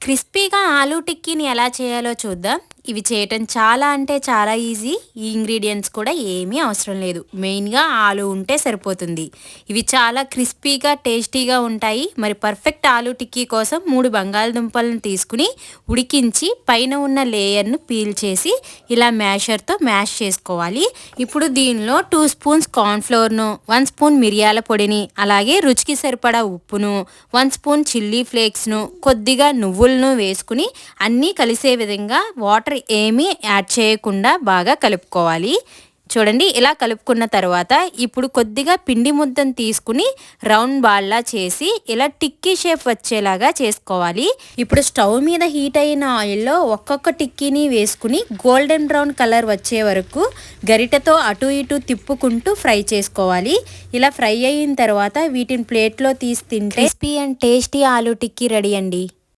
క్రిస్పీగా ఆలూ టిక్కీని ఎలా చేయాలో చూద్దాం. ఇవి చేయటం చాలా అంటే చాలా ఈజీ. ఈ ఇంగ్రీడియంట్స్ కూడా ఏమీ అవసరం లేదు. మెయిన్‌గా ఆలు ఉంటే సరిపోతుంది. ఇవి చాలా క్రిస్పీగా, టేస్టీగా ఉంటాయి. మరి పర్ఫెక్ట్ ఆలూ టిక్కీ కోసం 3 బంగాళదుంపలను తీసుకుని ఉడికించి పైన ఉన్న లేయర్‌ను పీల్ చేసి ఇలా మ్యాషర్‌తో మ్యాష్ చేసుకోవాలి. ఇప్పుడు దీనిలో 2 స్పూన్స్ కార్న్ ఫ్లోర్‌ను, 1 స్పూన్ మిరియాల పొడిని, అలాగే రుచికి సరిపడా ఉప్పును, 1 స్పూన్ చిల్లీ ఫ్లేక్స్‌ను, కొద్దిగా నువ్వులను వేసుకుని అన్నీ కలిసే విధంగా వాటర్ ఏమీ యాడ్ చేయకుండా బాగా కలుపుకోవాలి. చూడండి, ఇలా కలుపుకున్న తర్వాత ఇప్పుడు కొద్దిగా పిండి ముద్దను తీసుకుని రౌండ్ బాల్లా చేసి ఇలా టిక్కీ షేప్ వచ్చేలాగా చేసుకోవాలి. ఇప్పుడు స్టవ్ మీద హీట్ అయిన ఆయిల్లో ఒక్కొక్క టిక్కీని వేసుకుని గోల్డెన్ బ్రౌన్ కలర్ వచ్చే వరకు గరిటెతో అటు ఇటు తిప్పుకుంటూ ఫ్రై చేసుకోవాలి. ఇలా ఫ్రై అయిన తర్వాత వీటిని ప్లేట్లో తీసి తింటే crispy and tasty aloo tikki ready అండి.